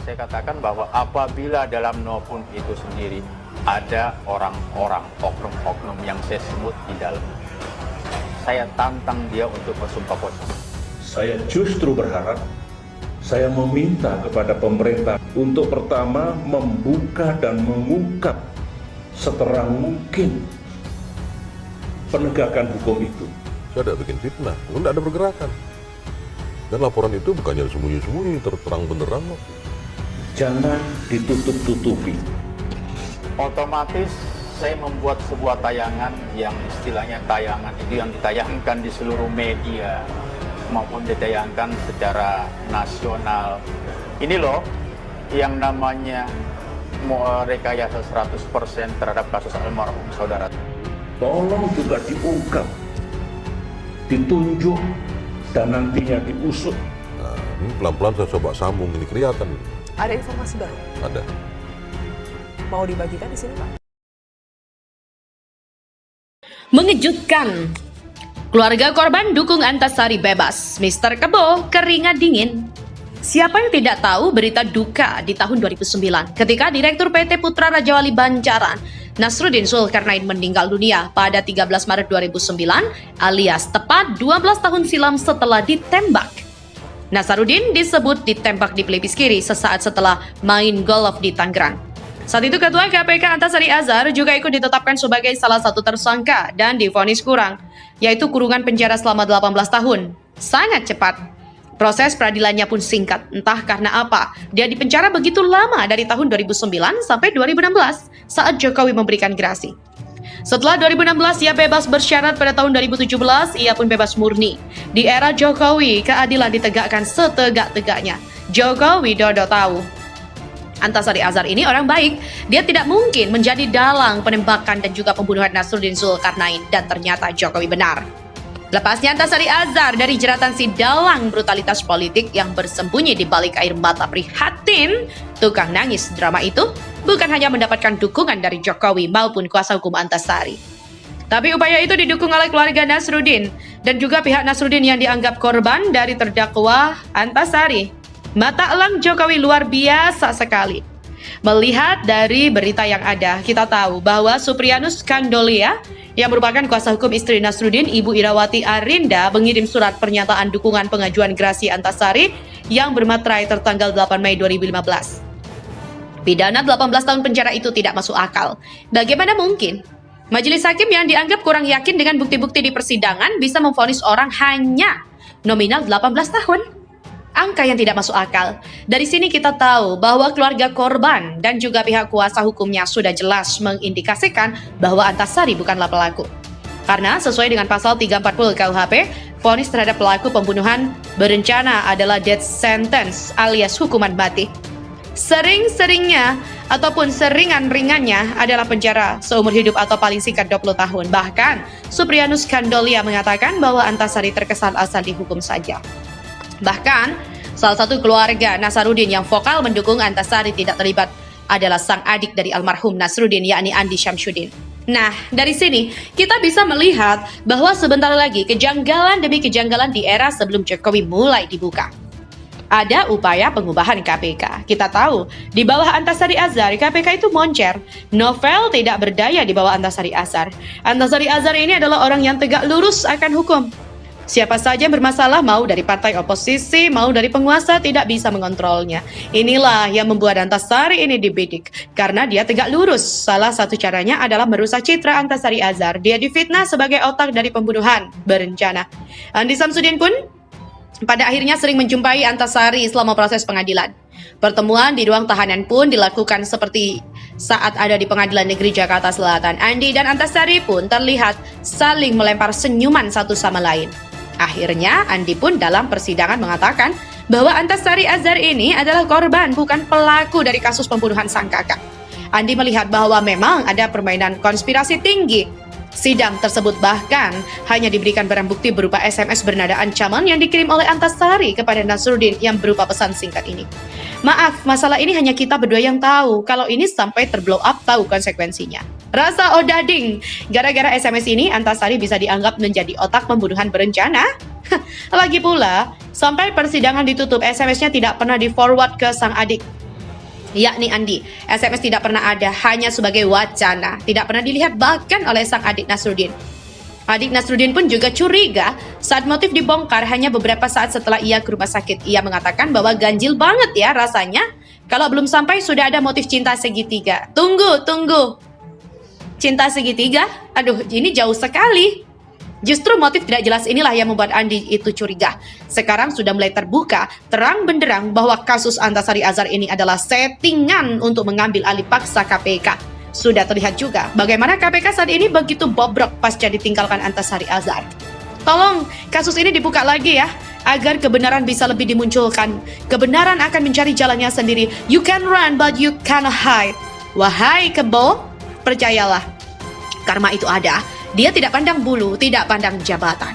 saya katakan bahwa apabila dalam maupun itu sendiri ada orang-orang, oknum-oknum yang saya sebut di dalam, saya tantang dia untuk bersumpah posisi. Saya justru berharap, saya meminta kepada pemerintah untuk pertama membuka dan mengungkap seterang mungkin penegakan hukum itu. Saya tidak bikin fitnah, tidak ada pergerakan. Dan laporan itu bukannya sembunyi-sembunyi, terang benderang kok. Jangan ditutup-tutupi. Otomatis saya membuat sebuah tayangan yang istilahnya tayangan itu yang ditayangkan di seluruh media maupun ditayangkan secara nasional. Ini loh yang namanya rekayasa 100% terhadap kasus almarhum saudara. Tolong juga diungkap, ditunjuk, dan nantinya diusut. Nah, ini pelan-pelan saya coba sambung, ini kelihatan. Ada informasi baru? Ada. Mau dibagikan di sini, Pak? Mengejutkan. Keluarga korban dukung Antasari bebas. Mister Kebo keringat dingin. Siapa yang tidak tahu berita duka di tahun 2009 ketika Direktur PT Putra Raja Wali Banjaran Nasruddin Zulkarnain meninggal dunia pada 13 Maret 2009 alias tepat 12 tahun silam setelah ditembak. Nasaruddin disebut ditembak di pelipis kiri sesaat setelah main golf di Tangerang. Saat itu Ketua KPK Antasari Azhar juga ikut ditetapkan sebagai salah satu tersangka dan divonis kurang, yaitu kurungan penjara selama 18 tahun. Sangat cepat. Proses peradilannya pun singkat, entah karena apa. Dia dipenjara begitu lama dari tahun 2009 sampai 2016 saat Jokowi memberikan gerasi. Setelah 2016 ia bebas bersyarat pada tahun 2017, ia pun bebas murni. Di era Jokowi, keadilan ditegakkan setegak-tegaknya. Joko Widodo tahu Antasari Azhar ini orang baik. Dia tidak mungkin menjadi dalang penembakan dan juga pembunuhan Nasruddin Zulkarnain, dan ternyata Jokowi benar. Lepasnya Antasari Azhar dari jeratan si dalang brutalitas politik yang bersembunyi di balik air mata prihatin tukang nangis drama itu bukan hanya mendapatkan dukungan dari Jokowi maupun kuasa hukum Antasari. Tapi upaya itu didukung oleh keluarga Nasruddin dan juga pihak Nasruddin yang dianggap korban dari terdakwa Antasari. Mata elang Jokowi luar biasa sekali. Melihat dari berita yang ada, kita tahu bahwa Suprianus Kandolia yang merupakan kuasa hukum istri Nasruddin, Ibu Irawati Arinda, mengirim surat pernyataan dukungan pengajuan gerasi Antasari yang bermaterai tertanggal 8 Mei 2015. Pidana 18 tahun penjara itu tidak masuk akal. Bagaimana mungkin majelis hakim yang dianggap kurang yakin dengan bukti-bukti di persidangan bisa memvonis orang hanya nominal 18 tahun? Angka yang tidak masuk akal. Dari sini kita tahu bahwa keluarga korban dan juga pihak kuasa hukumnya sudah jelas mengindikasikan bahwa Antasari bukanlah pelaku. Karena sesuai dengan pasal 340 KUHP, vonis terhadap pelaku pembunuhan berencana adalah death sentence alias hukuman mati. Sering-seringnya ataupun seringan-ringannya adalah penjara seumur hidup atau paling singkat 20 tahun. Bahkan Suprianus Kandolia mengatakan bahwa Antasari terkesan asal dihukum saja. Bahkan, salah satu keluarga Nasaruddin yang vokal mendukung Antasari tidak terlibat adalah sang adik dari almarhum Nasruddin, yakni Andi Syamsuddin. Nah, dari sini kita bisa melihat bahwa sebentar lagi kejanggalan demi kejanggalan di era sebelum Jokowi mulai dibuka. Ada upaya pengubahan KPK. Kita tahu, di bawah Antasari Azhar, KPK itu moncer. Novel tidak berdaya di bawah Antasari Azhar. Antasari Azhar ini adalah orang yang tegak lurus akan hukum. Siapa saja yang bermasalah, mau dari partai oposisi, mau dari penguasa, tidak bisa mengontrolnya. Inilah yang membuat Antasari ini dibidik, karena dia tegak lurus. Salah satu caranya adalah merusak citra Antasari Azhar. Dia difitnah sebagai otak dari pembunuhan berencana. Andi Syamsuddin pun pada akhirnya sering menjumpai Antasari selama proses pengadilan. Pertemuan di ruang tahanan pun dilakukan seperti saat ada di Pengadilan Negeri Jakarta Selatan. Andi dan Antasari pun terlihat saling melempar senyuman satu sama lain. Akhirnya Andi pun dalam persidangan mengatakan bahwa Antasari Azhar ini adalah korban, bukan pelaku dari kasus pembunuhan sang kakak. Andi melihat bahwa memang ada permainan konspirasi tinggi. Sidang tersebut bahkan hanya diberikan barang bukti berupa SMS bernada ancaman yang dikirim oleh Antasari kepada Nasruddin yang berupa pesan singkat ini. Maaf, masalah ini hanya kita berdua yang tahu. Kalau ini sampai terblow up, tahu konsekuensinya. Rasa odading. Gara-gara SMS ini, Antasari bisa dianggap menjadi otak pembunuhan berencana. Lagi pula, sampai persidangan ditutup, SMS-nya tidak pernah di-forward ke sang adik. yakni Andi. SMS tidak pernah ada, hanya sebagai wacana, tidak pernah dilihat bahkan oleh sang adik Nasruddin. Adik Nasruddin pun juga curiga saat motif dibongkar hanya beberapa saat setelah ia ke rumah sakit. Ia mengatakan bahwa ganjil banget ya rasanya kalau belum sampai sudah ada motif cinta segitiga. Tunggu. Cinta segitiga? Aduh, ini jauh sekali. Justru motif tidak jelas inilah yang membuat Andi itu curiga. Sekarang sudah mulai terbuka, terang benderang bahwa kasus Antasari Azhar ini adalah settingan untuk mengambil alih paksa KPK. Sudah terlihat juga bagaimana KPK saat ini begitu bobrok pasca ditinggalkan Antasari Azhar. Tolong, kasus ini dibuka lagi ya, agar kebenaran bisa lebih dimunculkan. Kebenaran akan mencari jalannya sendiri. You can run, but you cannot hide. Wahai Kebo, percayalah, karma itu ada. Dia tidak pandang bulu, tidak pandang jabatan.